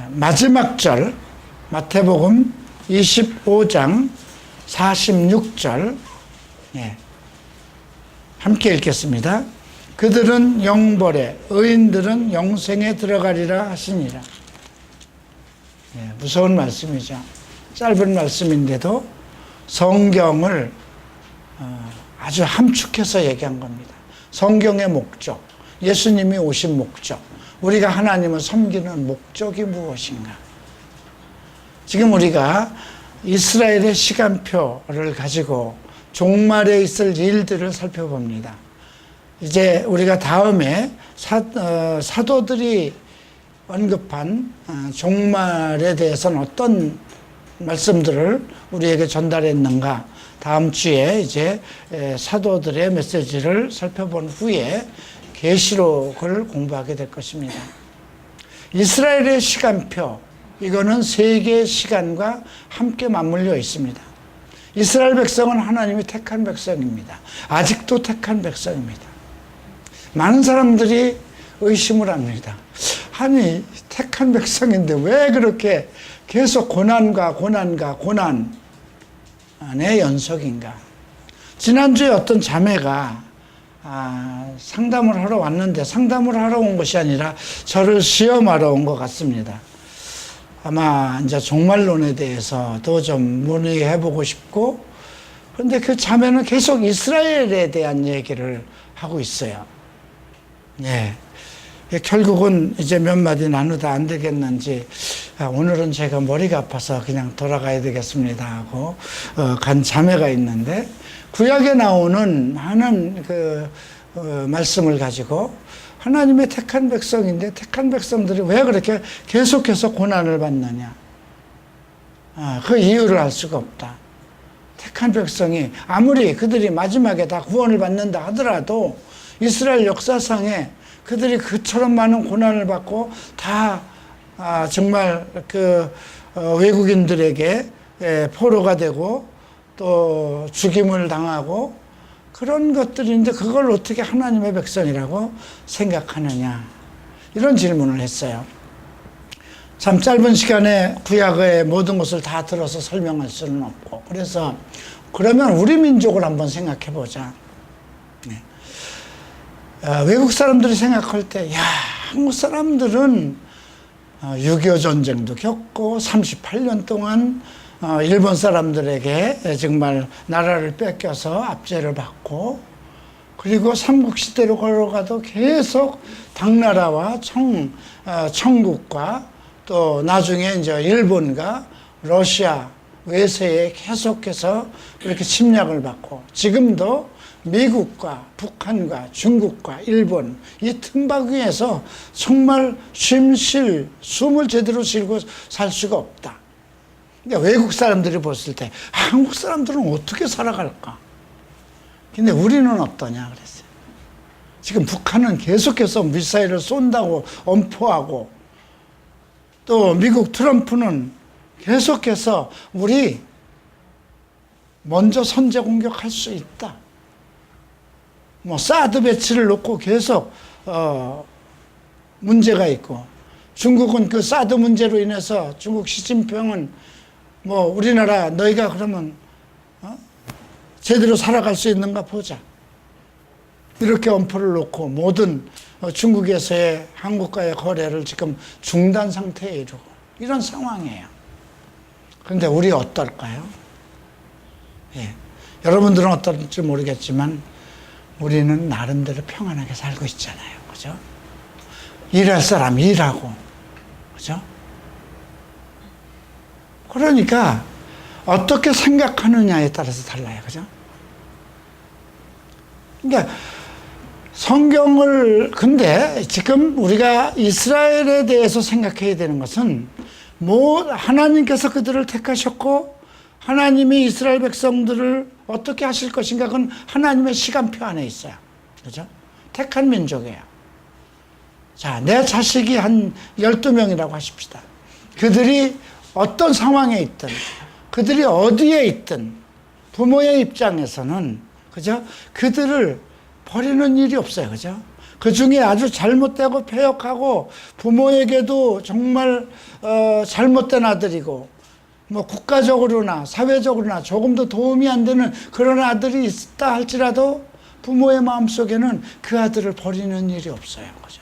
자, 마지막 절 마태복음 25장 46절 예, 함께 읽겠습니다. 그들은 영벌에 의인들은 영생에 들어가리라 하시니라. 예, 무서운 말씀이죠. 짧은 말씀인데도 성경을 아주 함축해서 얘기한 겁니다. 성경의 목적, 예수님이 오신 목적, 우리가 하나님을 섬기는 목적이 무엇인가. 지금 우리가 이스라엘의 시간표를 가지고 종말에 있을 일들을 살펴봅니다. 이제 우리가 다음에 사도들이 언급한 종말에 대해서는 어떤 말씀들을 우리에게 전달했는가, 다음 주에 이제 사도들의 메시지를 살펴본 후에 계시록을 공부하게 될 것입니다. 이스라엘의 시간표, 이거는 세계의 시간과 함께 맞물려 있습니다. 이스라엘 백성은 하나님이 택한 백성입니다. 아직도 택한 백성입니다. 많은 사람들이 의심을 합니다. 아니, 택한 백성인데 왜 그렇게 계속 고난과 고난의 연속인가. 지난주에 어떤 자매가 상담을 하러 왔는데, 상담을 하러 온 것이 아니라 저를 시험하러 온 것 같습니다. 아마 이제 종말론에 대해서도 좀 문의해보고 싶고, 그런데 그 자매는 계속 이스라엘에 대한 얘기를 하고 있어요. 네. 결국은 이제 몇 마디 나누다 안 되겠는지, 오늘은 제가 머리가 아파서 그냥 돌아가야 되겠습니다 하고 간 자매가 있는데, 구약에 나오는 많은 말씀을 가지고 하나님의 택한 백성인데 택한 백성들이 왜 그렇게 계속해서 고난을 받느냐, 그 이유를 알 수가 없다. 택한 백성이 아무리 그들이 마지막에 다 구원을 받는다 하더라도 이스라엘 역사상에 그들이 그처럼 많은 고난을 받고 다 정말 외국인들에게 포로가 되고 또 죽임을 당하고 그런 것들인데 그걸 어떻게 하나님의 백성이라고 생각하느냐, 이런 질문을 했어요. 참 짧은 시간에 구약의 모든 것을 다 들어서 설명할 수는 없고, 그래서 그러면 우리 민족을 한번 생각해 보자. 네. 외국 사람들이 생각할 때, 야, 한국 사람들은 6.25 전쟁도 겪고 38년 동안 일본 사람들에게 정말 나라를 뺏겨서 압제를 받고, 그리고 삼국시대로 걸어가도 계속 당나라와 청국과 또 나중에 이제 일본과 러시아 외세에 계속해서 그렇게 침략을 받고, 지금도 미국과 북한과 중국과 일본 이 틈바구니에서 정말 숨을 제대로 쉬고 살 수가 없다. 그러니까 외국 사람들이 봤을 때 한국 사람들은 어떻게 살아갈까? 근데 우리는 어떠냐 그랬어요. 지금 북한은 계속해서 미사일을 쏜다고 엄포하고, 또 미국 트럼프는 계속해서 우리 먼저 선제 공격할 수 있다. 사드 배치를 놓고 계속 문제가 있고, 중국은 그 사드 문제로 인해서 중국 시진핑은 우리나라 너희가 그러면 제대로 살아갈 수 있는가 보자, 이렇게 엄포를 놓고 모든 중국에서의 한국과의 거래를 지금 중단 상태에 이르고 이런 상황이에요. 그런데 우리 어떨까요? 예. 여러분들은 어떨지 모르겠지만 우리는 나름대로 평안하게 살고 있잖아요. 그죠? 일할 사람 일하고, 그죠? 그러니까 어떻게 생각하느냐에 따라서 달라요. 그죠? 그러니까 근데 지금 우리가 이스라엘에 대해서 생각해야 되는 것은, 하나님께서 그들을 택하셨고 하나님이 이스라엘 백성들을 어떻게 하실 것인가, 그건 하나님의 시간표 안에 있어요. 그죠? 택한 민족이에요. 자, 내 자식이 한 12명이라고 하십시다. 그들이 어떤 상황에 있든, 그들이 어디에 있든, 부모의 입장에서는, 그죠? 그들을 버리는 일이 없어요. 그죠? 그 중에 아주 잘못되고 패역하고 부모에게도 정말 잘못된 아들이고 뭐 국가적으로나 사회적으로나 조금도 도움이 안 되는 그런 아들이 있다 할지라도 부모의 마음속에는 그 아들을 버리는 일이 없어요. 그죠?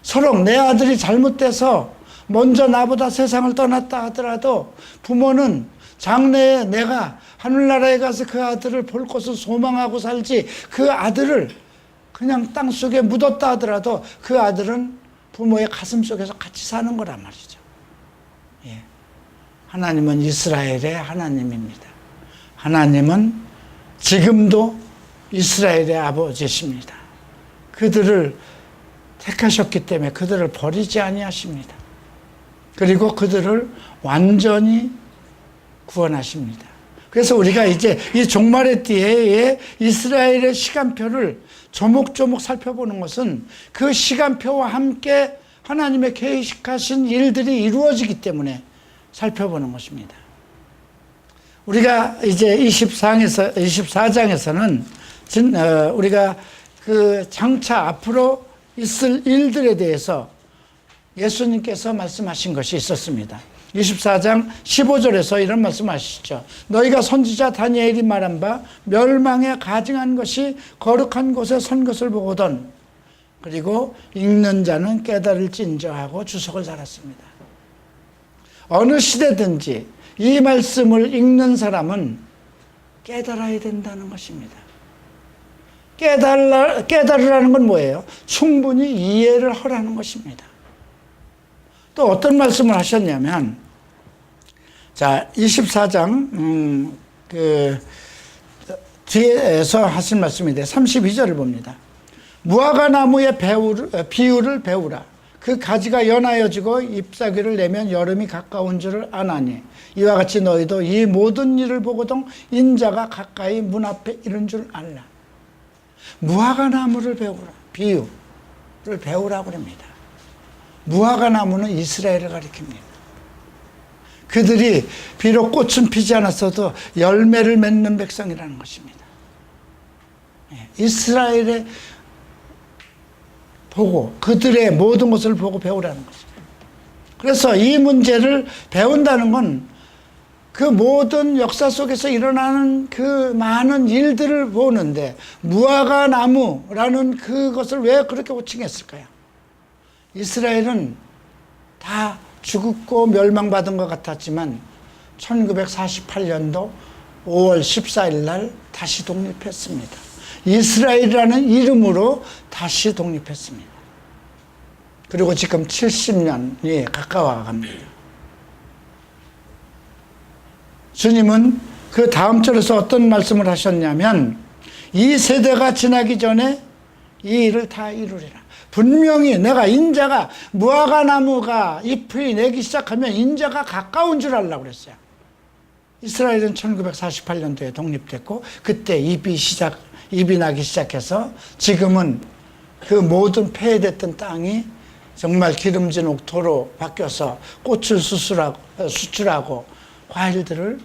서로 내 아들이 잘못돼서 먼저 나보다 세상을 떠났다 하더라도 부모는 장래에 내가 하늘나라에 가서 그 아들을 볼 것을 소망하고 살지, 그 아들을 그냥 땅속에 묻었다 하더라도 그 아들은 부모의 가슴 속에서 같이 사는 거란 말이죠. 예. 하나님은 이스라엘의 하나님입니다. 하나님은 지금도 이스라엘의 아버지십니다. 그들을 택하셨기 때문에 그들을 버리지 아니하십니다. 그리고 그들을 완전히 구원하십니다. 그래서 우리가 이제 이 종말의 띠에 이스라엘의 시간표를 조목조목 살펴보는 것은 그 시간표와 함께 하나님의 계획하신 일들이 이루어지기 때문에 살펴보는 것입니다. 우리가 이제 24장에서는 우리가 그 장차 앞으로 있을 일들에 대해서 예수님께서 말씀하신 것이 있었습니다. 24장 15절에서 이런 말씀하시죠. 너희가 선지자 다니엘이 말한 바 멸망에 가증한 것이 거룩한 곳에 선 것을 보거든. 그리고 읽는 자는 깨달을진저 하고 주석을 달았습니다. 어느 시대든지 이 말씀을 읽는 사람은 깨달아야 된다는 것입니다. 깨달으라는 건 뭐예요? 충분히 이해를 하라는 것입니다. 또 어떤 말씀을 하셨냐면, 자, 24장, 뒤에서 하신 말씀인데, 32절을 봅니다. 무화과 나무의 비유를 배우라. 그 가지가 연하여지고 잎사귀를 내면 여름이 가까운 줄을 아나니, 이와 같이 너희도 이 모든 일을 보고도 인자가 가까이 문 앞에 이른 줄 알라. 무화과 나무를 배우라. 비유를 배우라고 합니다. 무화과 나무는 이스라엘을 가리킵니다. 그들이 비록 꽃은 피지 않았어도 열매를 맺는 백성이라는 것입니다. 이스라엘의 보고 그들의 모든 것을 보고 배우라는 것입니다. 그래서 이 문제를 배운다는 건 그 모든 역사 속에서 일어나는 그 많은 일들을 보는데, 무화과 나무라는 그것을 왜 그렇게 호칭했을까요? 이스라엘은 다 죽고 멸망받은 것 같았지만 1948년도 5월 14일 날 다시 독립했습니다. 이스라엘이라는 이름으로 다시 독립했습니다. 그리고 지금 70년이 가까워 갑니다. 주님은 그 다음 절에서 어떤 말씀을 하셨냐면, 이 세대가 지나기 전에 이 일을 다 이루리라. 분명히 내가 인자가, 무화과 나무가 잎이 내기 시작하면 인자가 가까운 줄 알라고 그랬어요. 이스라엘은 1948년도에 독립됐고 그때 잎이 나기 시작해서 지금은 그 모든 폐해됐던 땅이 정말 기름진 옥토로 바뀌어서 꽃을 수출하고 과일들을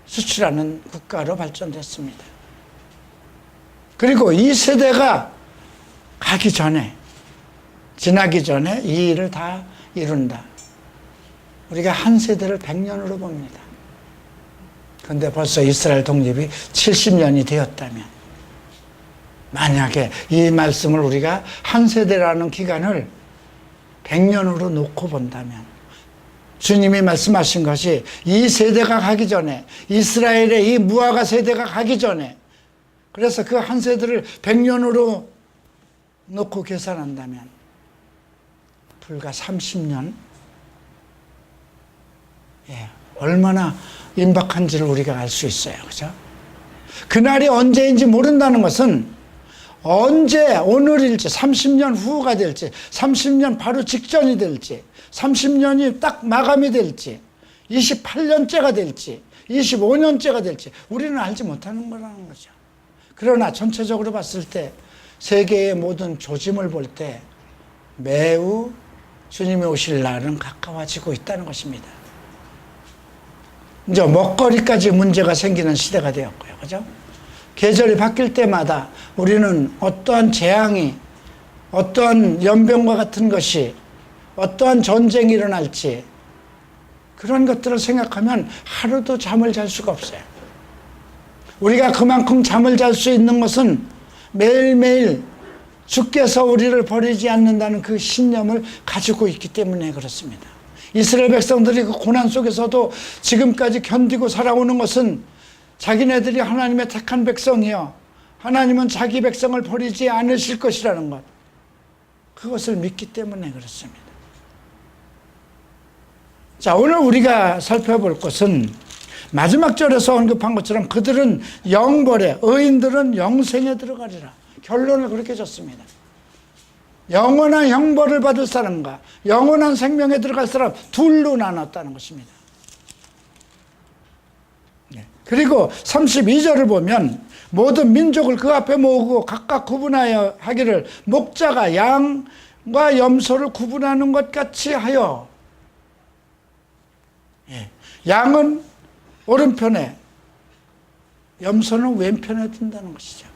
수출하는 국가로 발전됐습니다. 그리고 이 세대가 가기 전에, 지나기 전에 이 일을 다 이룬다. 우리가 한 세대를 100년으로 봅니다. 그런데 벌써 이스라엘 독립이 70년이 되었다면, 만약에 이 말씀을 우리가 한 세대라는 기간을 100년으로 놓고 본다면, 주님이 말씀하신 것이 이 세대가 가기 전에, 이스라엘의 이 무화과 세대가 가기 전에, 그래서 그 한 세대를 100년으로 놓고 계산한다면 불과 30년, 얼마나 임박한지를 우리가 알 수 있어요. 그죠? 그날이 언제인지 모른다는 것은 언제, 오늘일지, 30년 후가 될지, 30년 바로 직전이 될지, 30년이 딱 마감이 될지, 28년째가 될지, 25년째가 될지 우리는 알지 못하는 거라는 거죠. 그러나 전체적으로 봤을 때 세계의 모든 조짐을 볼 때 매우 주님이 오실 날은 가까워지고 있다는 것입니다. 이제 먹거리까지 문제가 생기는 시대가 되었고요. 그죠? 계절이 바뀔 때마다 우리는 어떠한 재앙이, 어떠한 연병과 같은 것이, 어떠한 전쟁이 일어날지, 그런 것들을 생각하면 하루도 잠을 잘 수가 없어요. 우리가 그만큼 잠을 잘 수 있는 것은 매일매일 주께서 우리를 버리지 않는다는 그 신념을 가지고 있기 때문에 그렇습니다. 이스라엘 백성들이 그 고난 속에서도 지금까지 견디고 살아오는 것은 자기네들이 하나님의 택한 백성이요, 하나님은 자기 백성을 버리지 않으실 것이라는 것, 그것을 믿기 때문에 그렇습니다. 자, 오늘 우리가 살펴볼 것은 마지막 절에서 언급한 것처럼 그들은 영벌에, 의인들은 영생에 들어가리라. 결론을 그렇게 줬습니다. 영원한 형벌을 받을 사람과 영원한 생명에 들어갈 사람 둘로 나눴다는 것입니다. 그리고 32절을 보면 모든 민족을 그 앞에 모으고 각각 구분하여 하기를 목자가 양과 염소를 구분하는 것 같이 하여, 양은 오른편에, 염소는 왼편에 둔다는 것이죠.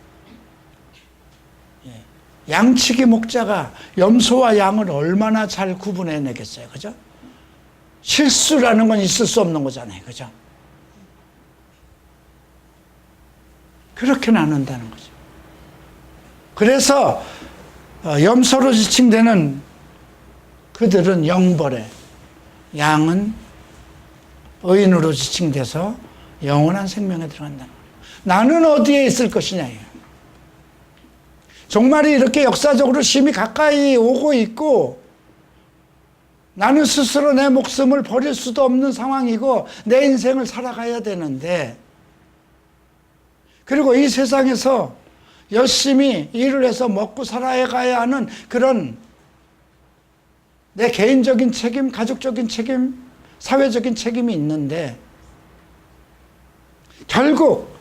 양치기 목자가 염소와 양을 얼마나 잘 구분해내겠어요, 그죠? 실수라는 건 있을 수 없는 거잖아요, 그죠? 그렇게 나눈다는 거죠. 그래서 염소로 지칭되는 그들은 영벌에, 양은 의인으로 지칭돼서 영원한 생명에 들어간다는 거예요. 나는 어디에 있을 것이냐예요. 정말이 이렇게 역사적으로 심히 가까이 오고 있고, 나는 스스로 내 목숨을 버릴 수도 없는 상황이고 내 인생을 살아가야 되는데, 그리고 이 세상에서 열심히 일을 해서 먹고 살아가야 하는 그런 내 개인적인 책임, 가족적인 책임, 사회적인 책임이 있는데, 결국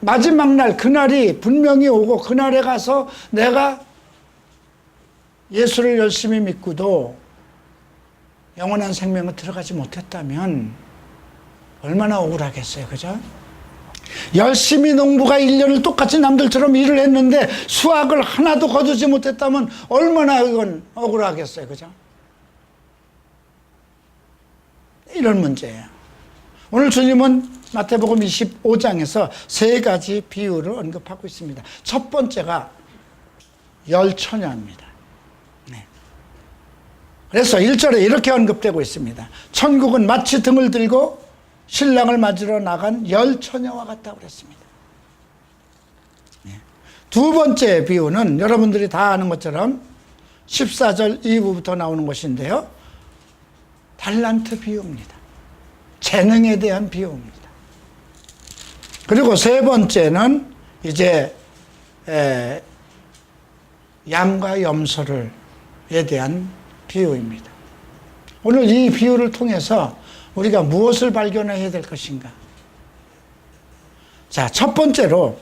마지막 날, 그날이 분명히 오고 그날에 가서 내가 예수를 열심히 믿고도 영원한 생명에 들어가지 못했다면 얼마나 억울하겠어요, 그죠? 열심히 농부가 1년을 똑같이 남들처럼 일을 했는데 수확을 하나도 거두지 못했다면 얼마나 이건 억울하겠어요, 그죠? 이런 문제예요. 오늘 주님은 마태복음 25장에서 세 가지 비유를 언급하고 있습니다. 첫 번째가 열처녀입니다. 네. 그래서 1절에 이렇게 언급되고 있습니다. 천국은 마치 등을 들고 신랑을 맞으러 나간 열처녀와 같다고 그랬습니다. 네. 두 번째 비유는 여러분들이 다 아는 것처럼 14절 이후부터 나오는 것인데요, 달란트 비유입니다. 재능에 대한 비유입니다. 그리고 세 번째는 이제 양과 염소에 대한 비유입니다. 오늘 이 비유를 통해서 우리가 무엇을 발견해야 될 것인가? 자, 첫 번째로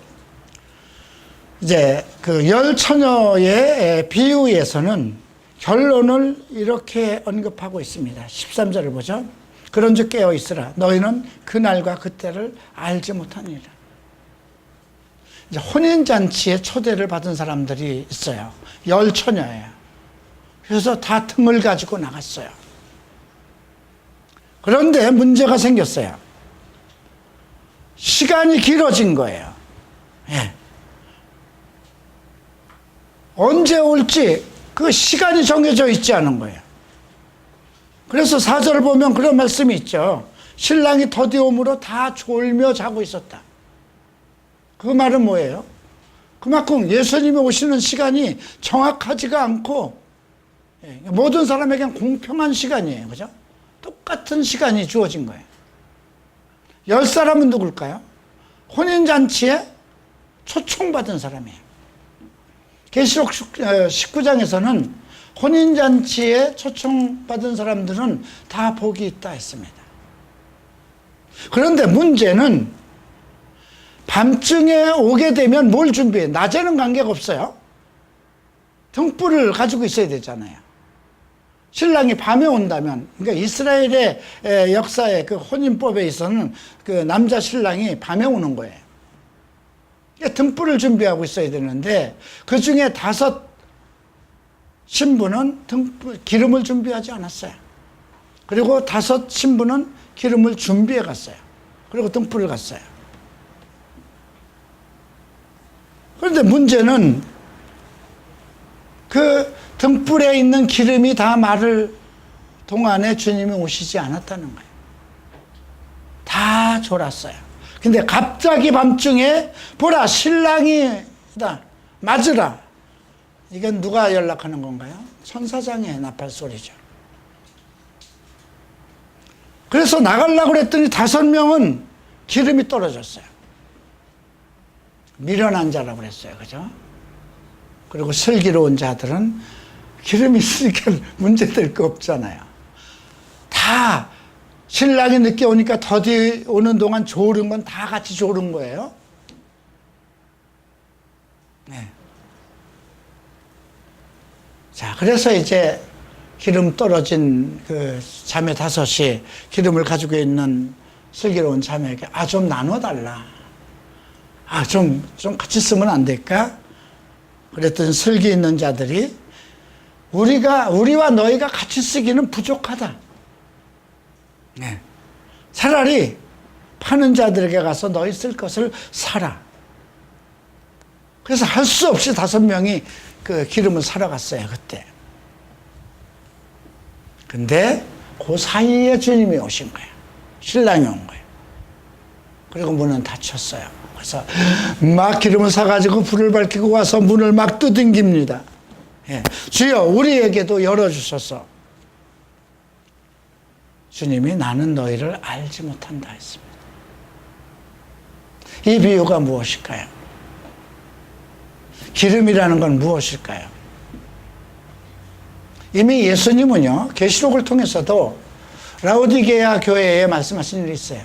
이제 그 열처녀의 비유에서는 결론을 이렇게 언급하고 있습니다. 13절을 보죠. 그런즉 깨어 있으라. 너희는 그날과 그때를 알지 못하니라. 이제 혼인잔치에 초대를 받은 사람들이 있어요. 열처녀예요. 그래서 다 등을 가지고 나갔어요. 그런데 문제가 생겼어요. 시간이 길어진 거예요. 예. 언제 올지 그 시간이 정해져 있지 않은 거예요. 그래서 4절을 보면 그런 말씀이 있죠. 신랑이 더디옴으로 다 졸며 자고 있었다. 그 말은 뭐예요? 그만큼 예수님이 오시는 시간이 정확하지가 않고 모든 사람에겐 공평한 시간이에요. 그죠? 똑같은 시간이 주어진 거예요. 10사람은 누굴까요? 혼인잔치에 초청받은 사람이에요. 계시록 19장에서는 혼인잔치에 초청받은 사람들은 다 복이 있다 했습니다. 그런데 문제는 밤중에 오게 되면 뭘 준비해? 낮에는 관계가 없어요. 등불을 가지고 있어야 되잖아요. 신랑이 밤에 온다면, 그러니까 이스라엘의 역사에 그 혼인법에 있어서는 그 남자 신랑이 밤에 오는 거예요. 등불을 준비하고 있어야 되는데 그 중에 5 신부는 기름을 준비하지 않았어요. 그리고 5 신부는 기름을 준비해 갔어요. 그리고 등불을 갔어요. 그런데 문제는 그 등불에 있는 기름이 다 마를 동안에 주님이 오시지 않았다는 거예요. 다 졸았어요. 근데 갑자기 밤중에 보라 신랑이다 맞으라. 이건 누가 연락하는 건가요? 천사장의 나팔 소리죠. 그래서 나가려고 그랬더니 5명은 기름이 떨어졌어요. 미련한 자라고 그랬어요. 그죠? 그리고 슬기로운 자들은 기름이 있으니까 문제될 거 없잖아요. 다 신랑이 늦게 오니까 더디 오는 동안 졸은 건 다 같이 졸은 거예요. 네. 자, 그래서 이제 기름 떨어진 그 자매 5이 기름을 가지고 있는 슬기로운 자매에게 좀 나눠달라. 좀 같이 쓰면 안 될까? 그랬더니 슬기 있는 자들이 우리와 너희가 같이 쓰기는 부족하다. 네. 차라리 파는 자들에게 가서 너희 쓸 것을 사라. 그래서 할 수 없이 5명이 그 기름을 사러 갔어요, 그때. 근데 그 사이에 주님이 오신 거예요. 신랑이 온 거예요. 그리고 문은 닫혔어요. 그래서 막 기름을 사가지고 불을 밝히고 와서 문을 막 두들깁니다. 예. 주여 우리에게도 열어주소서. 주님이 나는 너희를 알지 못한다 했습니다. 이 비유가 무엇일까요? 기름이라는 건 무엇일까요? 이미 예수님은요, 계시록을 통해서도 라오디게아 교회에 말씀하신 일이 있어요.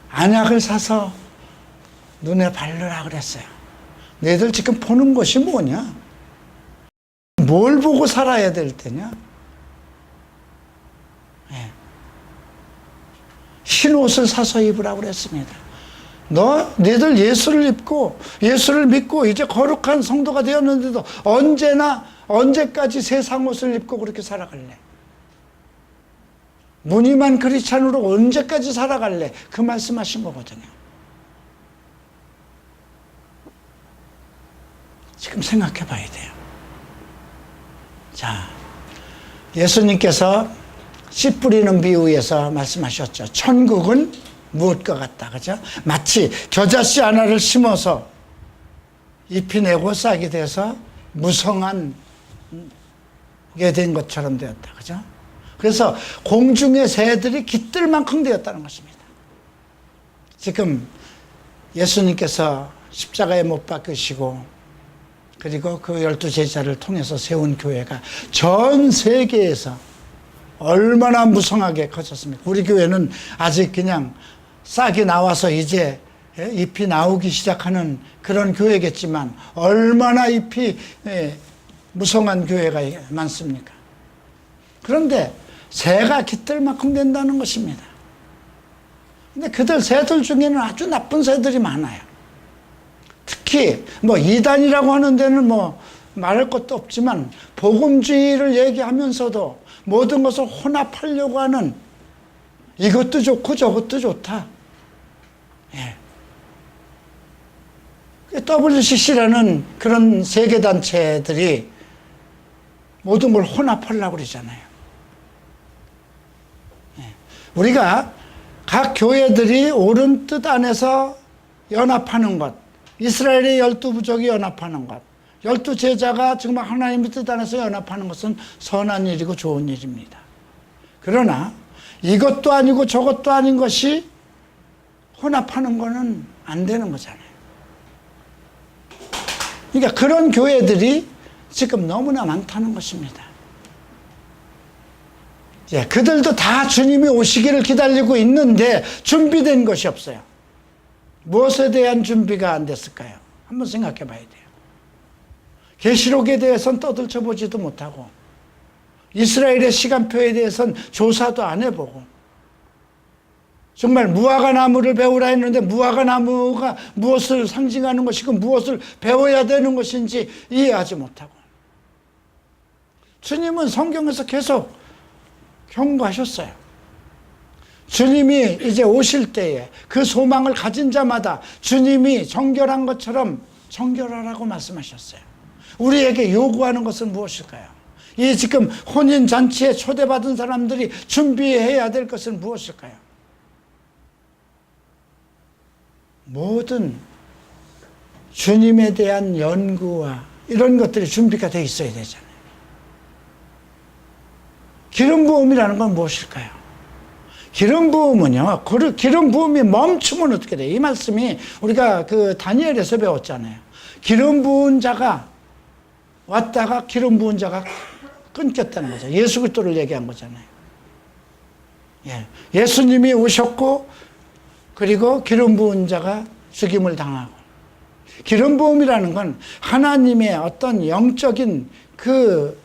안약을 사서 눈에 바르라 그랬어요. 너희들 지금 보는 것이 뭐냐? 뭘 보고 살아야 될 때냐? 네. 흰 옷을 사서 입으라고 그랬습니다. 너희들 예수를 입고 예수를 믿고 이제 거룩한 성도가 되었는데도 언제까지 세상 옷을 입고 그렇게 살아갈래? 무늬만 크리스찬으로 언제까지 살아갈래? 그 말씀하신 거거든요. 지금 생각해 봐야 돼요. 자, 예수님께서 씨 뿌리는 비유에서 말씀하셨죠. 천국은 무엇과 같다. 그죠? 마치 겨자씨 하나를 심어서 잎이 내고 싹이 돼서 무성한 게 된 것처럼 되었다. 그죠? 그래서 공중의 새들이 깃들 만큼 되었다는 것입니다. 지금 예수님께서 십자가에 못 박히시고 그리고 그 12제자를 통해서 세운 교회가 전 세계에서 얼마나 무성하게 커졌습니까? 우리 교회는 아직 그냥 싹이 나와서 이제 잎이 나오기 시작하는 그런 교회겠지만 얼마나 잎이 무성한 교회가 많습니까? 그런데 새가 깃들 만큼 된다는 것입니다. 근데 새들 중에는 아주 나쁜 새들이 많아요. 특히 이단이라고 하는 데는 말할 것도 없지만 복음주의를 얘기하면서도 모든 것을 혼합하려고 하는 이것도 좋고 저것도 좋다. 예. WCC라는 그런 세계단체들이 모든 걸 혼합하려고 그러잖아요. 예. 우리가 각 교회들이 옳은 뜻 안에서 연합하는 것, 이스라엘의 12부족이 연합하는 것, 12제자가 정말 하나님의 뜻 안에서 연합하는 것은 선한 일이고 좋은 일입니다. 그러나 이것도 아니고 저것도 아닌 것이 혼합하는 것은 안 되는 거잖아요. 그러니까 그런 교회들이 지금 너무나 많다는 것입니다. 예, 그들도 다 주님이 오시기를 기다리고 있는데 준비된 것이 없어요. 무엇에 대한 준비가 안 됐을까요? 한번 생각해 봐야 돼요. 계시록에 대해서는 떠들쳐 보지도 못하고 이스라엘의 시간표에 대해서는 조사도 안 해보고 정말 무화과 나무를 배우라 했는데 무화과 나무가 무엇을 상징하는 것이고 무엇을 배워야 되는 것인지 이해하지 못하고, 주님은 성경에서 계속 경고하셨어요. 주님이 이제 오실 때에 그 소망을 가진 자마다 주님이 정결한 것처럼 정결하라고 말씀하셨어요. 우리에게 요구하는 것은 무엇일까요? 이 지금 혼인잔치에 초대받은 사람들이 준비해야 될 것은 무엇일까요? 모든 주님에 대한 연구와 이런 것들이 준비가 되어 있어야 되잖아요. 기름 부음이라는 건 무엇일까요? 기름 부음은요, 기름 부음이 멈추면 어떻게 돼요? 이 말씀이 우리가 그 다니엘에서 배웠잖아요. 기름 부은 자가 왔다가 기름 부은 자가 끊겼다는 거죠. 예수 그리스도를 얘기한 거잖아요. 예수님이 오셨고, 그리고 기름 부은 자가 죽임을 당하고, 기름 부음이라는 건 하나님의 어떤 영적인 그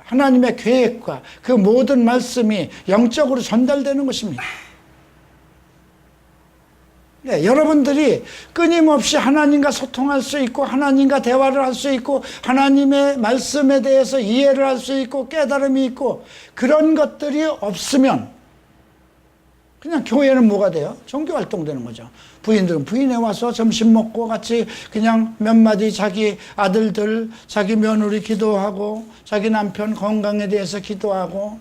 하나님의 계획과 그 모든 말씀이 영적으로 전달되는 것입니다. 여러분들이 끊임없이 하나님과 소통할 수 있고 하나님과 대화를 할 수 있고 하나님의 말씀에 대해서 이해를 할 수 있고 깨달음이 있고 그런 것들이 없으면 그냥 교회는 뭐가 돼요? 종교활동 되는 거죠. 부인들은 부인에 와서 점심 먹고 같이 그냥 몇 마디 자기 아들들, 자기 며느리 기도하고 자기 남편 건강에 대해서 기도하고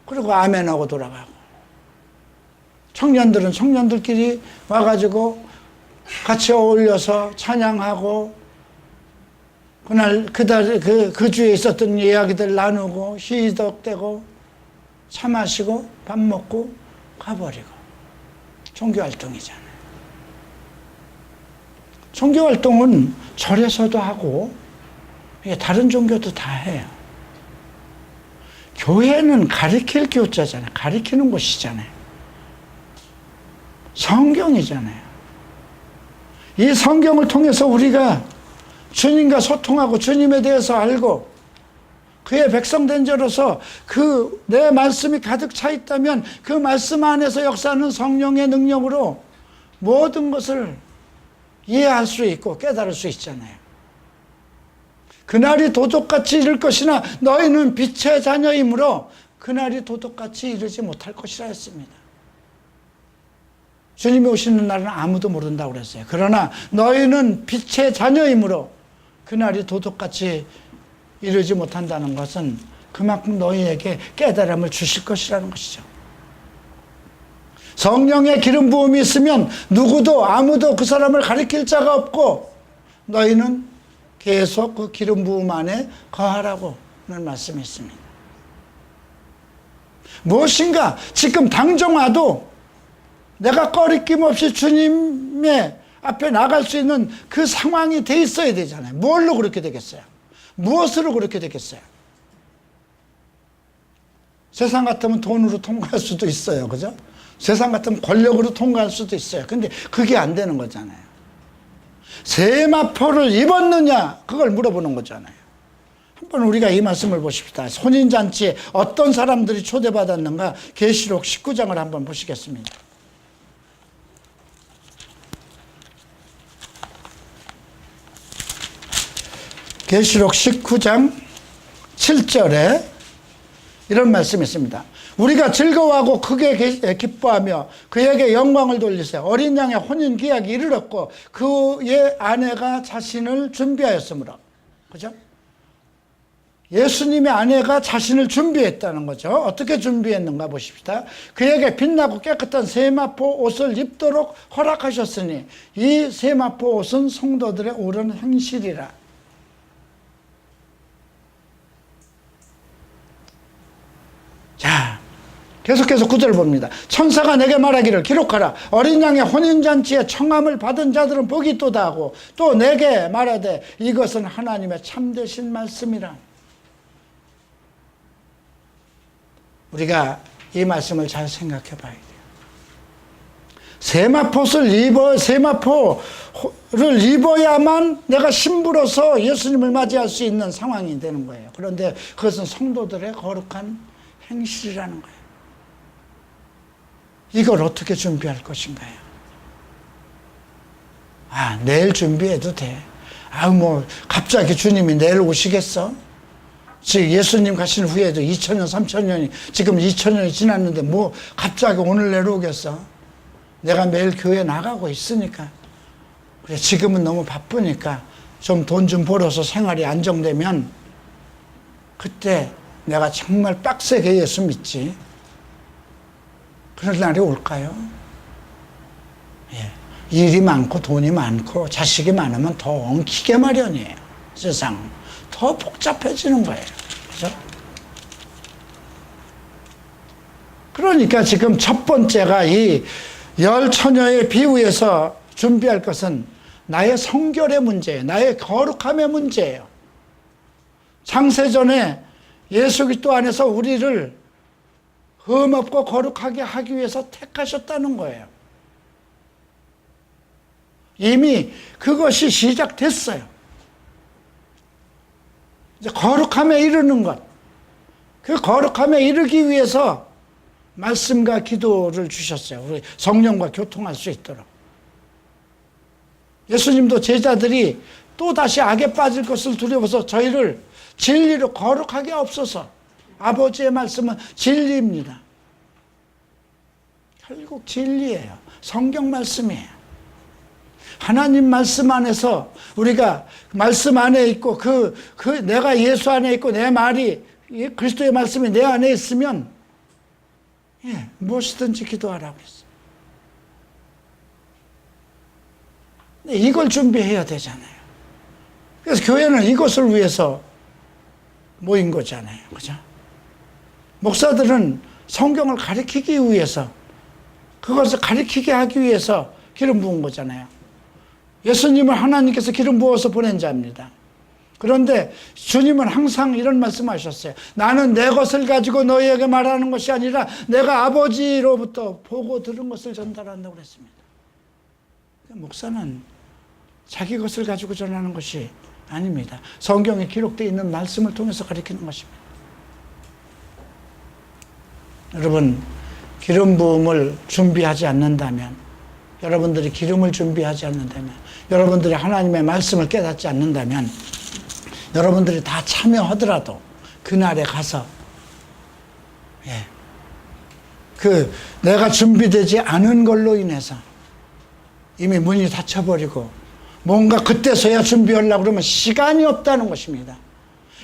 그리고 아멘하고 돌아가고, 청년들은 청년들끼리 와가지고 같이 어울려서 찬양하고 그날 그 주에 있었던 이야기들 나누고 희덕대고 차 마시고 밥 먹고 가버리고, 종교활동이잖아요. 종교활동은 절에서도 하고 다른 종교도 다 해요. 교회는 가르칠 교자잖아요. 가르치는 곳이잖아요. 성경이잖아요. 이 성경을 통해서 우리가 주님과 소통하고 주님에 대해서 알고 그의 백성된 자로서 그 내 말씀이 가득 차 있다면 그 말씀 안에서 역사하는 성령의 능력으로 모든 것을 이해할 수 있고 깨달을 수 있잖아요. 그날이 도둑같이 이를 것이나 너희는 빛의 자녀이므로 그날이 도둑같이 이르지 못할 것이라 했습니다. 주님이 오시는 날은 아무도 모른다고 그랬어요. 그러나 너희는 빛의 자녀이므로 그날이 도둑같이 이르지 못한다는 것은 그만큼 너희에게 깨달음을 주실 것이라는 것이죠. 성령의 기름 부음이 있으면 누구도 아무도 그 사람을 가리킬 자가 없고 너희는 계속 그 기름 부음 안에 거하라고는 말씀이 있습니다. 무엇인가 지금 당장 와도 내가 꺼리낌 없이 주님의 앞에 나갈 수 있는 그 상황이 돼 있어야 되잖아요. 뭘로 그렇게 되겠어요? 무엇으로 그렇게 되겠어요? 세상 같으면 돈으로 통과할 수도 있어요. 그죠? 세상 같으면 권력으로 통과할 수도 있어요. 근데 그게 안 되는 거잖아요. 세마포를 입었느냐? 그걸 물어보는 거잖아요. 한번 우리가 이 말씀을 보십시다. 혼인잔치에 어떤 사람들이 초대받았는가? 계시록 19장을 한번 보시겠습니다. 계시록 19장 7절에 이런 말씀이 있습니다. 우리가 즐거워하고 크게 기뻐하며 그에게 영광을 돌리세요. 어린 양의 혼인 기약이 이르렀고 그의 아내가 자신을 준비하였으므로. 그죠? 예수님의 아내가 자신을 준비했다는 거죠. 어떻게 준비했는가 보십시다. 그에게 빛나고 깨끗한 세마포 옷을 입도록 허락하셨으니 이 세마포 옷은 성도들의 옳은 행실이라. 자, 계속해서 9절을 봅니다. 천사가 내게 말하기를 기록하라. 어린 양의 혼인잔치에 청함을 받은 자들은 복이 있도다 하고 또 내게 말하되 이것은 하나님의 참되신 말씀이라. 우리가 이 말씀을 잘 생각해 봐야 돼요. 세마포를 입어야만 내가 신부로서 예수님을 맞이할 수 있는 상황이 되는 거예요. 그런데 그것은 성도들의 거룩한 행실이라는 거예요. 이걸 어떻게 준비할 것인가요? 내일 준비해도 돼. 갑자기 주님이 내일 오시겠어? 지금 예수님 가신 후에도 2000년, 3000년이, 지금 2000년이 지났는데 갑자기 오늘 내일 오겠어? 내가 매일 교회 나가고 있으니까. 그래, 지금은 너무 바쁘니까 좀 돈 좀 벌어서 생활이 안정되면 그때 내가 정말 빡세게 예수 믿지. 그런 날이 올까요? 예. 일이 많고 돈이 많고 자식이 많으면 더 엉키게 마련이에요. 세상 더 복잡해지는 거예요. 그죠? 그러니까 지금 첫 번째가 이 열 처녀의 비유에서 준비할 것은 나의 성결의 문제예요. 나의 거룩함의 문제예요. 창세전에 예수 그리스도 안에서 우리를 흠없고 거룩하게 하기 위해서 택하셨다는 거예요. 이미 그것이 시작됐어요. 이제 거룩함에 이르는 것. 그 거룩함에 이르기 위해서 말씀과 기도를 주셨어요. 우리 성령과 교통할 수 있도록. 예수님도 제자들이 또다시 악에 빠질 것을 두려워서 저희를 진리로 거룩하게 하옵소서. 아버지의 말씀은 진리입니다. 결국 진리예요. 성경 말씀이에요. 하나님 말씀 안에서 우리가 말씀 안에 있고 내가 예수 안에 있고 내 말이 그리스도의 말씀이 내 안에 있으면 무엇이든지 기도하라고 했어요. 이걸 준비해야 되잖아요. 그래서 교회는 이것을 위해서 모인 거잖아요. 그죠? 목사들은 성경을 가르치기 위해서 그것을 가르치게 하기 위해서 기름 부은 거잖아요. 예수님을 하나님께서 기름 부어서 보낸 자입니다. 그런데 주님은 항상 이런 말씀하셨어요. 나는 내 것을 가지고 너희에게 말하는 것이 아니라 내가 아버지로부터 보고 들은 것을 전달한다고 그랬습니다. 목사는 자기 것을 가지고 전하는 것이 아닙니다. 성경에 기록되어 있는 말씀을 통해서 가르치는 것입니다. 여러분, 기름 부음을 준비하지 않는다면, 여러분들이 기름을 준비하지 않는다면, 여러분들이 하나님의 말씀을 깨닫지 않는다면, 여러분들이 다 참여하더라도 그날에 가서 내가 준비되지 않은 걸로 인해서 이미 문이 닫혀버리고 뭔가 그때서야 준비하려고 그러면 시간이 없다는 것입니다.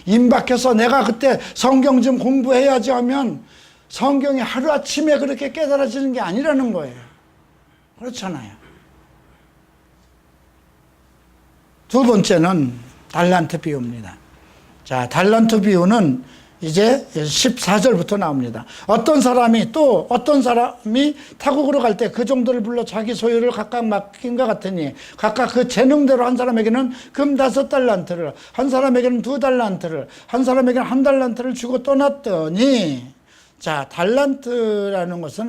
임박해서 내가 그때 성경 좀 공부해야지 하면 성경이 하루아침에 그렇게 깨달아지는 게 아니라는 거예요. 그렇잖아요. 두 번째는 달란트 비유입니다. 자, 달란트 비유는 이제 14절부터 나옵니다. 어떤 사람이 타국으로 갈 때 그 정도를 불러 자기 소유를 각각 맡긴 것 같으니 각각 그 재능대로 한 사람에게는 금 5달란트를, 한 사람에게는 2달란트를, 한 사람에게는 1달란트를 주고 떠났더니, 자, 달란트라는 것은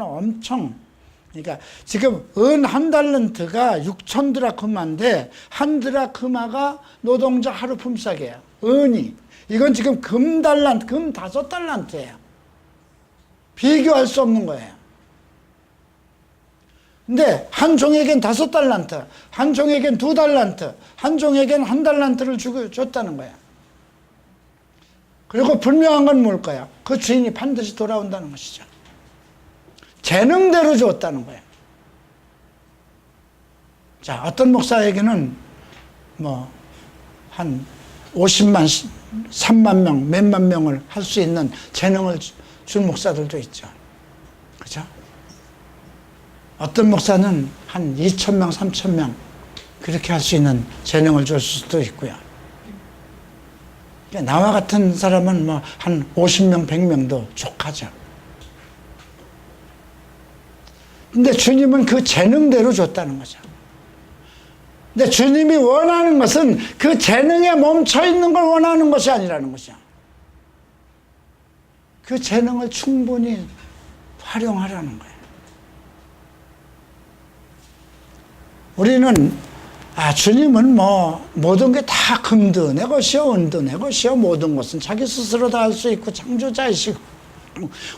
그러니까 지금 은 1달란트가 6,000드라크마인데 1드라크마가 노동자 하루 품삯이에요. 은이. 이건 지금 금 5달란트예요. 비교할 수 없는 거예요. 근데 한 종에겐 5달란트, 한 종에겐 2달란트, 한 종에겐 1달란트를 줬다는 거예요. 그리고 분명한 건 뭘까요? 그 주인이 반드시 돌아온다는 것이죠. 재능대로 줬다는 거예요. 자, 어떤 목사에게는 한 50만, 3만 명, 몇만 명을 할 수 있는 재능을 준 목사들도 있죠. 그죠? 어떤 목사는 한 2,000명, 3,000명 그렇게 할 수 있는 재능을 줄 수도 있고요. 나와 같은 사람은 한 50명, 100명도 족하죠. 근데 주님은 그 재능대로 줬다는 거죠. 근데 주님이 원하는 것은 그 재능에 멈춰있는 걸 원하는 것이 아니라는 거죠. 그 재능을 충분히 활용하라는 거예요. 우리는 주님은 모든 게 다 금도 내 것이요 은도 내 것이요 모든 것은 자기 스스로 다 할 수 있고 창조자이시고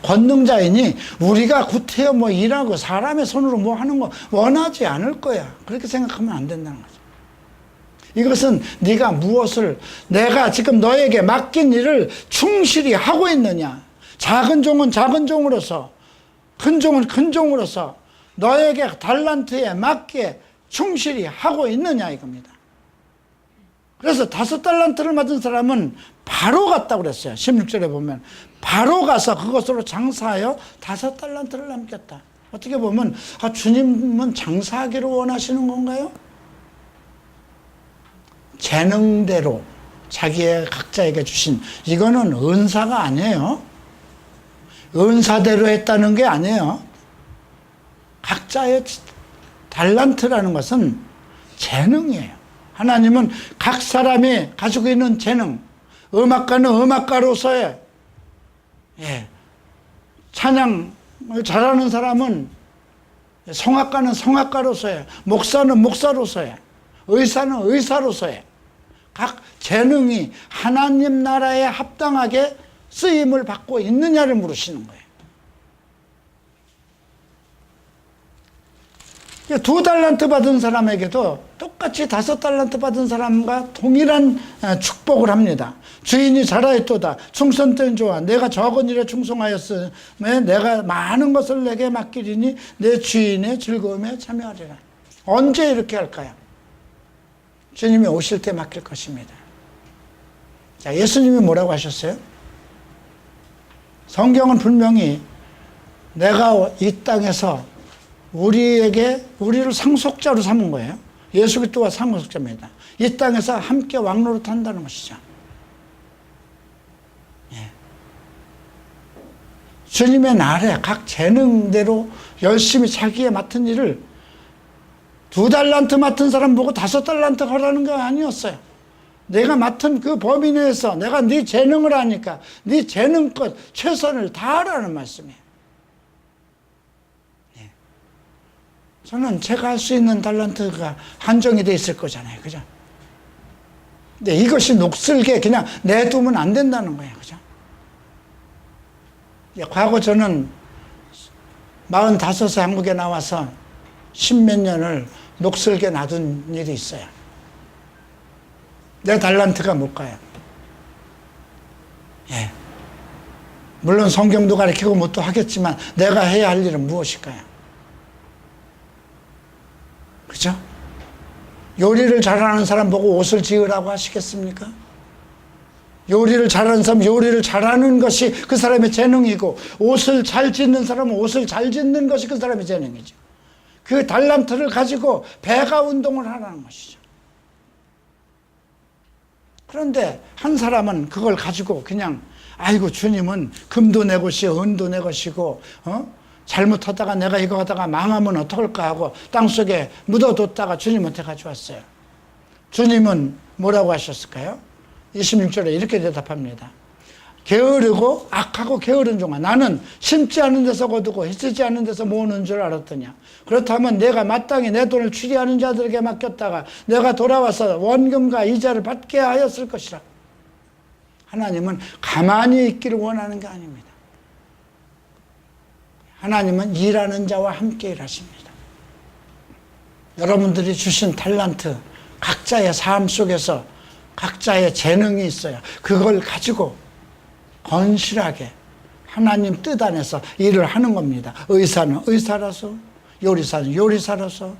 권능자이니 우리가 구태여 뭐 일하고 사람의 손으로 뭐 하는 거 원하지 않을 거야. 그렇게 생각하면 안 된다는 거죠. 이것은 네가 무엇을 내가 지금 너에게 맡긴 일을 충실히 하고 있느냐. 작은 종은 작은 종으로서 큰 종은 큰 종으로서 너에게 달란트에 맞게 충실히 하고 있느냐 이겁니다. 그래서 5달란트를 받은 사람은 바로 갔다고 그랬어요. 16절에 보면 바로 가서 그것으로 장사하여 5달란트를 남겼다. 어떻게 보면 주님은 장사하기를 원하시는 건가요? 재능대로 자기의 각자에게 주신 이거는 은사가 아니에요. 은사대로 했다는 게 아니에요. 각자의 달란트라는 것은 재능이에요. 하나님은 각 사람이 가지고 있는 재능, 음악가는 음악가로서의 찬양을 잘하는 사람은 성악가는 성악가로서의, 목사는 목사로서의, 의사는 의사로서의 각 재능이 하나님 나라에 합당하게 쓰임을 받고 있느냐를 물으시는 거예요. 2달란트 받은 사람에게도 똑같이 5달란트 받은 사람과 동일한 축복을 합니다. 주인이 잘하였도다. 충성된 조와 내가 적은 일에 충성하였으며 내가 많은 것을 내게 맡기리니 내 주인의 즐거움에 참여하리라. 언제 이렇게 할까요? 주님이 오실 때 맡길 것입니다. 자, 예수님이 뭐라고 하셨어요? 성경은 분명히 내가 이 땅에서 우리를 상속자로 삼은 거예요. 예수 그리스도가 상속자입니다. 이 땅에서 함께 왕노릇 한다는 것이죠. 주님의 날에 각 재능대로 열심히 자기의 맡은 일을 2달란트 맡은 사람 보고 5달란트 하라는 게 아니었어요. 내가 맡은 그 범위 내에서 내가 네 재능을 아니까 네 재능껏 최선을 다하라는 말씀이에요. 저는 제가 할 수 있는 달란트가 한정이 돼 있을 거잖아요. 그죠? 근데 이것이 녹슬게 그냥 내두면 안 된다는 거예요. 그죠? 과거 저는 45세 한국에 나와서 10몇 년을 녹슬게 놔둔 일이 있어요. 내 달란트가 뭘까요? 물론 성경도 가르치고 뭣도 하겠지만 내가 해야 할 일은 무엇일까요? 그죠? 요리를 잘하는 사람 보고 옷을 지으라고 하시겠습니까? 요리를 잘하는 사람, 요리를 잘하는 것이 그 사람의 재능이고, 옷을 잘 짓는 사람은 옷을 잘 짓는 것이 그 사람의 재능이죠. 그 달란트를 가지고 배가 운동을 하라는 것이죠. 그런데 한 사람은 그걸 가지고 그냥 아이고 주님은 금도 내 것이요 은도 내 것이고 잘못하다가 내가 이거 하다가 망하면 어떡할까 하고 땅속에 묻어뒀다가 주님한테 가져왔어요. 주님은 뭐라고 하셨을까요? 26절에 이렇게 대답합니다. 게으르고 악하고 게으른 종아, 나는 심지 않은 데서 거두고 해치지 않은 데서 모으는 줄 알았더냐. 그렇다면 내가 마땅히 내 돈을 추리하는 자들에게 맡겼다가 내가 돌아와서 원금과 이자를 받게 하였을 것이라. 하나님은 가만히 있기를 원하는 게 아닙니다. 하나님은 일하는 자와 함께 일하십니다. 여러분들이 주신 달란트, 각자의 삶 속에서 각자의 재능이 있어요. 그걸 가지고 건실하게 하나님 뜻 안에서 일을 하는 겁니다. 의사는 의사라서, 요리사는 요리사로서,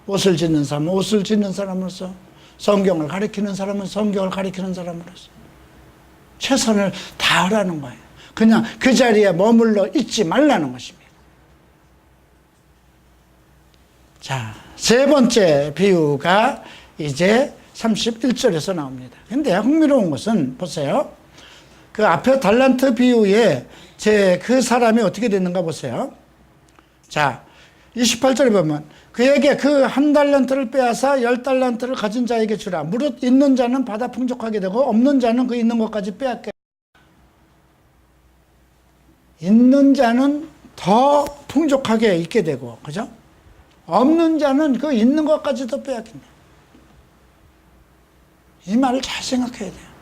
옷을 짓는 사람은 옷을 짓는 사람으로서, 성경을 가리키는 사람은 성경을 가리키는 사람으로서 최선을 다하라는 거예요. 그냥 그 자리에 머물러 있지 말라는 것입니다. 자, 세 번째 비유가 이제 31절에서 나옵니다. 근데 흥미로운 것은 보세요. 그 앞에 달란트 비유에 그 사람이 어떻게 됐는가 보세요. 자, 28절에 보면 그에게 그 1달란트를 빼앗아 10달란트를 가진 자에게 주라. 무릇 있는 자는 받아 풍족하게 되고 없는 자는 그 있는 것까지 빼앗게. 있는 자는 더 풍족하게 있게 되고, 그죠? 없는 자는 그 있는 것까지도 빼앗긴다. 이 말을 잘 생각해야 돼요.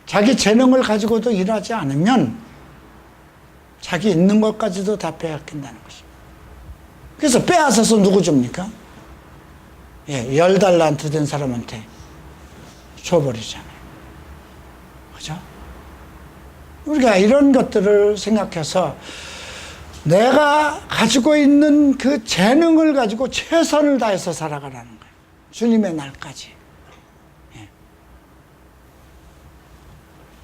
자기 재능을 가지고도 일하지 않으면 자기 있는 것까지도 다 빼앗긴다는 것입니다. 그래서 빼앗아서 누구 줍니까? 예, 10달란트 된 사람한테 줘버리잖아요. 그죠? 우리가 이런 것들을 생각해서 내가 가지고 있는 그 재능을 가지고 최선을 다해서 살아가라는 거예요. 주님의 날까지. 예.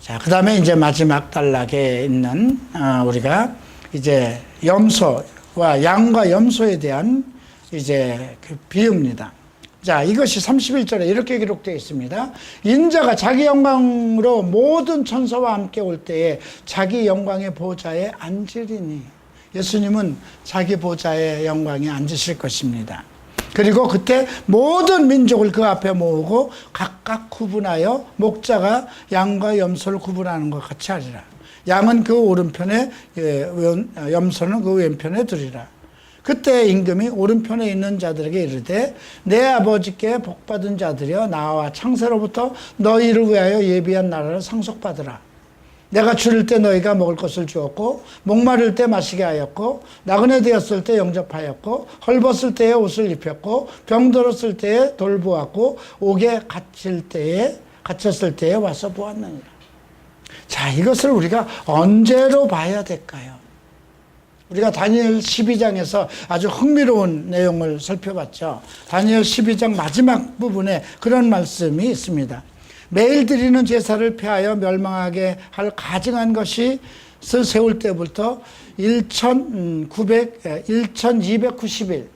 자, 그 다음에 이제 마지막 단락에 있는, 우리가 이제 염소와 양과 염소에 대한 이제 그 비유입니다. 자, 이것이 31절에 이렇게 기록되어 있습니다. 인자가 자기 영광으로 모든 천사와 함께 올 때에 자기 영광의 보좌에 앉으리니. 예수님은 자기 보좌의 영광에 앉으실 것입니다. 그리고 그때 모든 민족을 그 앞에 모으고 각각 구분하여 목자가 양과 염소를 구분하는 것 같이 하리라. 양은 그 오른편에, 염소는 그 왼편에 두리라. 그때 임금이 오른편에 있는 자들에게 이르되 내 아버지께 복받은 자들이여 나와 창세로부터 너희를 위하여 예비한 나라를 상속받으라. 내가 줄일 때 너희가 먹을 것을 주었고 목마를 때 마시게 하였고 나그네 되었을 때 영접하였고 헐벗을 때에 옷을 입혔고 병들었을 때에 돌보았고 옥에 갇혔을 때에 와서 보았느니라. 자, 이것을 우리가 언제로 봐야 될까요? 우리가 다니엘 12장에서 아주 흥미로운 내용을 살펴봤죠. 다니엘 12장 마지막 부분에 그런 말씀이 있습니다. 매일 드리는 제사를 폐하여 멸망하게 할 가증한 것이 세울 때부터 1290일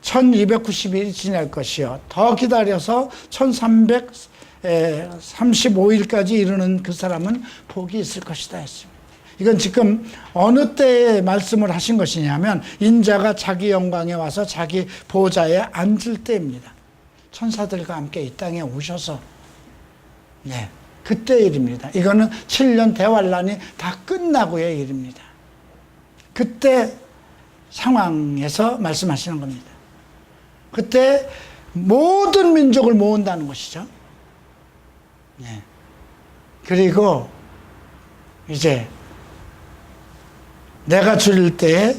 1290일이 지날 것이요 더 기다려서 1335일까지 이르는 그 사람은 복이 있을 것이다 했습니다. 이건 지금 어느 때에 말씀을 하신 것이냐면 인자가 자기 영광에 와서 자기 보좌에 앉을 때입니다. 천사들과 함께 이 땅에 오셔서 그때 일입니다. 이거는 7년 대환란이 다 끝나고의 일입니다. 그때 상황에서 말씀하시는 겁니다. 그때 모든 민족을 모은다는 것이죠. 그리고 이제 내가 줄일 때에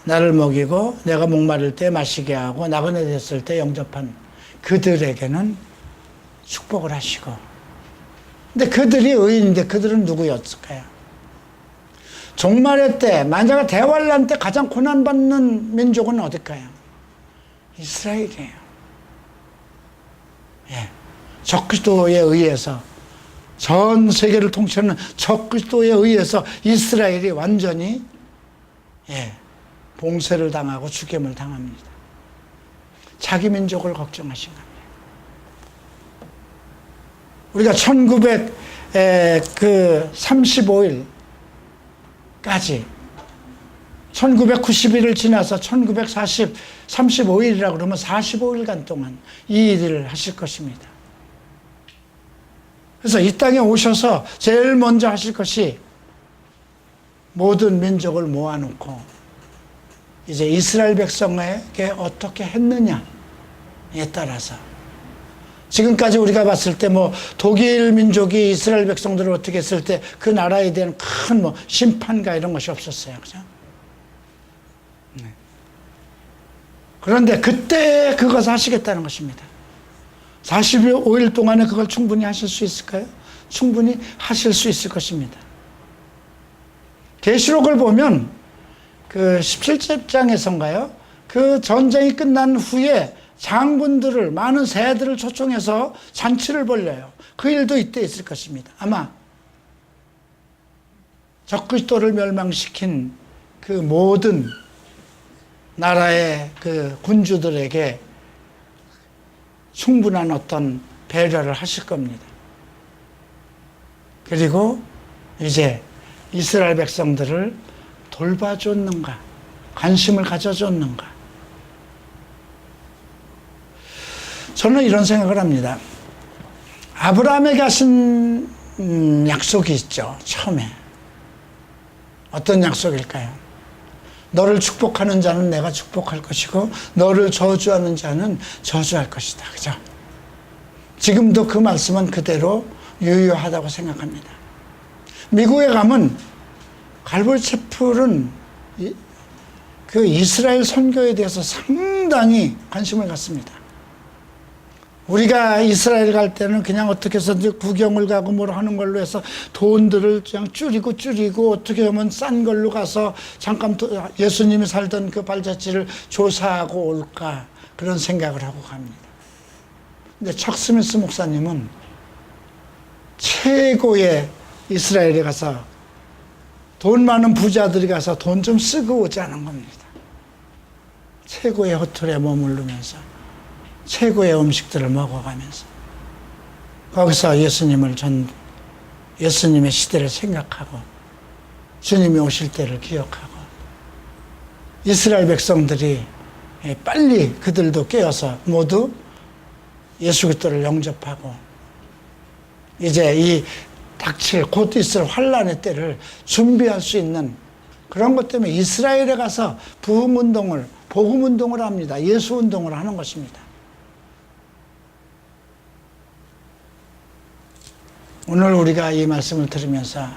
나를 먹이고 내가 목마를 때 마시게 하고 나그네 됐을 때 영접한 그들에게는 축복을 하시고. 근데 그들이 의인인데 그들은 누구였을까요? 종말의 때, 만약에 대환란 때 가장 고난받는 민족은 어딜까요? 이스라엘이에요. 적그리스도에 의해서, 전 세계를 통치하는 적그리스도에 의해서 이스라엘이 완전히 봉쇄를 당하고 죽임을 당합니다. 자기 민족을 걱정하신 겁니다. 우리가 1935일까지 1990일을 지나서 1935일이라고 그러면 45일간 동안 이 일을 하실 것입니다. 그래서 이 땅에 오셔서 제일 먼저 하실 것이 모든 민족을 모아놓고 이제 이스라엘 백성에게 어떻게 했느냐에 따라서 지금까지 우리가 봤을 때 독일 민족이 이스라엘 백성들을 어떻게 했을 때 그 나라에 대한 큰 심판과 이런 것이 없었어요. 그죠? 그런데 그때 그것을 하시겠다는 것입니다. 45일 동안에 그걸 충분히 하실 수 있을까요? 충분히 하실 수 있을 것입니다. 계시록을 보면 그 17장에서인가요? 그 전쟁이 끝난 후에 장군들을, 많은 새들을 초청해서 잔치를 벌려요. 그 일도 이때 있을 것입니다. 아마 적그리스도를 멸망시킨 그 모든 나라의 그 군주들에게 충분한 어떤 배려를 하실 겁니다. 그리고 이제 이스라엘 백성들을 돌봐줬는가, 관심을 가져줬는가. 저는 이런 생각을 합니다. 아브라함에게 하신 약속이 있죠. 처음에. 어떤 약속일까요? 너를 축복하는 자는 내가 축복할 것이고 너를 저주하는 자는 저주할 것이다. 그죠? 지금도 그 말씀은 그대로 유효하다고 생각합니다. 미국에 가면 갈보리 채플은 그 이스라엘 선교에 대해서 상당히 관심을 갖습니다. 우리가 이스라엘 갈 때는 그냥 어떻게 해서든 구경을 가고 뭘 하는 걸로 해서 돈들을 그냥 줄이고 어떻게 하면 싼 걸로 가서 잠깐 예수님이 살던 그 발자취를 조사하고 올까 그런 생각을 하고 갑니다. 근데 척 스미스 목사님은 최고의 이스라엘에 가서 돈 많은 부자들이 가서 돈 좀 쓰고 오자는 겁니다. 최고의 호텔에 머무르면서 최고의 음식들을 먹어가면서 거기서 예수님의 시대를 생각하고 주님이 오실 때를 기억하고 이스라엘 백성들이 빨리 그들도 깨어서 모두 예수 그리스도를 영접하고 이제 이 닥칠 곧 있을 환란의 때를 준비할 수 있는 그런 것 때문에 이스라엘에 가서 부흥운동을 복음운동을 합니다. 예수운동을 하는 것입니다. 오늘 우리가 이 말씀을 들으면서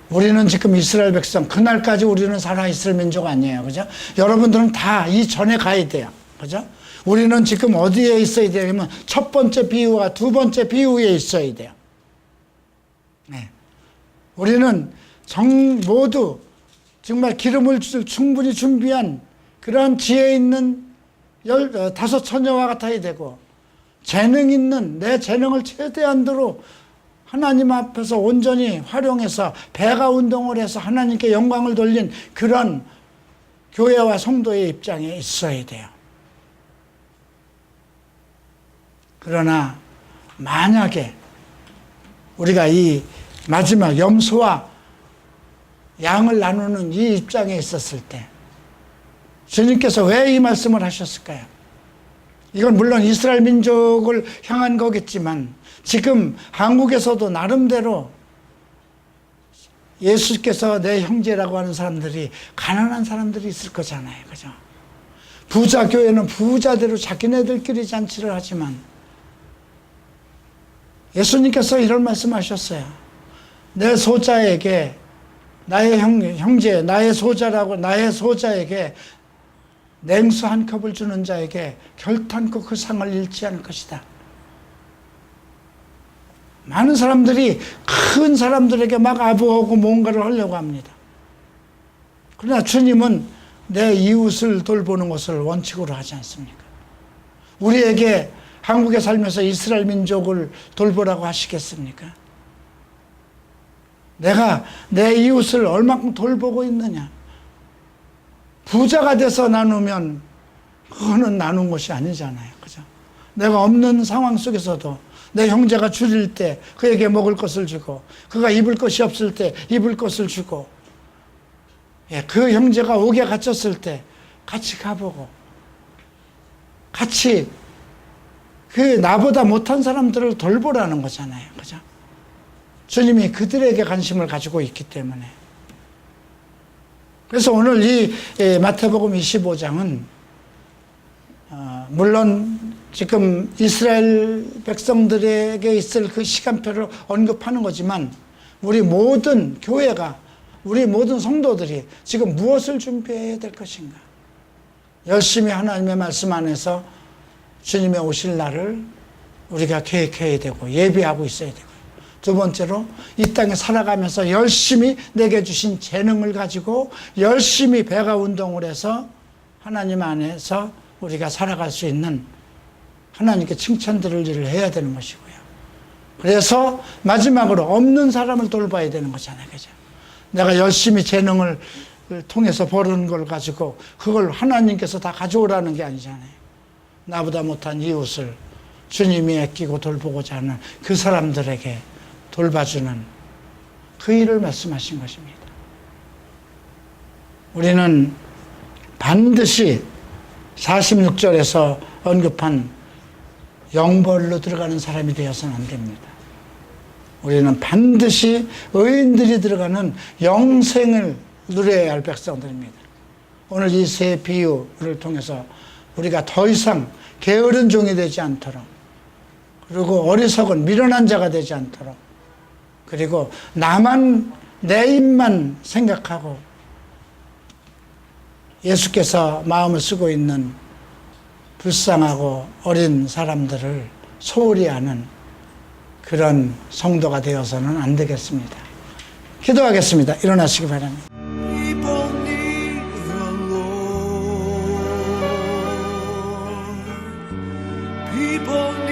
우리는 지금 이스라엘 백성, 그날까지 우리는 살아있을 민족 아니에요. 그죠? 여러분들은 다 이전에 가야 돼요. 그죠? 우리는 지금 어디에 있어야 되냐면 첫 번째 비유와 두 번째 비유에 있어야 돼요. 네. 우리는 모두 정말 기름을 충분히 준비한 그런 지혜 있는 15 처녀와 같아야 되고 재능 있는 내 재능을 최대한도로 하나님 앞에서 온전히 활용해서 배가 운동을 해서 하나님께 영광을 돌린 그런 교회와 성도의 입장에 있어야 돼요. 그러나 만약에 우리가 이 마지막 염소와 양을 나누는 이 입장에 있었을 때 주님께서 왜 이 말씀을 하셨을까요? 이건 물론 이스라엘 민족을 향한 거겠지만 지금 한국에서도 나름대로 예수께서 내 형제라고 하는 사람들이 가난한 사람들이 있을 거잖아요. 그죠? 부자 교회는 부자대로 자기네들끼리 잔치를 하지만 예수님께서 이런 말씀하셨어요. 내 소자에게 나의 형제, 나의 소자라고 나의 소자에게 냉수 한 컵을 주는 자에게 결탄코 그 상을 잃지 않을 것이다. 많은 사람들이 큰 사람들에게 막 아부하고 뭔가를 하려고 합니다. 그러나 주님은 내 이웃을 돌보는 것을 원칙으로 하지 않습니까? 우리에게 한국에 살면서 이스라엘 민족을 돌보라고 하시겠습니까? 내가 내 이웃을 얼마큼 돌보고 있느냐? 부자가 돼서 나누면 그거는 나눈 것이 아니잖아요. 그죠? 내가 없는 상황 속에서도 내 형제가 줄일 때 그에게 먹을 것을 주고 그가 입을 것이 없을 때 입을 것을 주고 그 형제가 옥에 갇혔을 때 같이 가보고 같이 그 나보다 못한 사람들을 돌보라는 거잖아요. 그죠? 주님이 그들에게 관심을 가지고 있기 때문에 그래서 오늘 이 마태복음 25장은 물론 지금 이스라엘 백성들에게 있을 그 시간표를 언급하는 거지만 우리 모든 교회가 우리 모든 성도들이 지금 무엇을 준비해야 될 것인가? 열심히 하나님의 말씀 안에서 주님의 오실 날을 우리가 계획해야 되고 예비하고 있어야 되고 두 번째로 이 땅에 살아가면서 열심히 내게 주신 재능을 가지고 열심히 배가 운동을 해서 하나님 안에서 우리가 살아갈 수 있는 하나님께 칭찬 들을 일을 해야 되는 것이고요. 그래서 마지막으로 없는 사람을 돌봐야 되는 거잖아요. 그죠? 내가 열심히 재능을 통해서 버는 걸 가지고 그걸 하나님께서 다 가져오라는 게 아니잖아요. 나보다 못한 이웃을 주님이 아끼고 돌보고자 하는 그 사람들에게 돌봐주는 그 일을 말씀하신 것입니다. 우리는 반드시 46절에서 언급한 영벌로 들어가는 사람이 되어서는 안 됩니다. 우리는 반드시 의인들이 들어가는 영생을 누려야 할 백성들입니다. 오늘 이 세 비유를 통해서 우리가 더 이상 게으른 종이 되지 않도록 그리고 어리석은 미련한 자가 되지 않도록 그리고 나만 내 입만 생각하고 예수께서 마음을 쓰고 있는 불쌍하고 어린 사람들을 소홀히 하는 그런 성도가 되어서는 안 되겠습니다. 기도하겠습니다. 일어나시기 바랍니다. People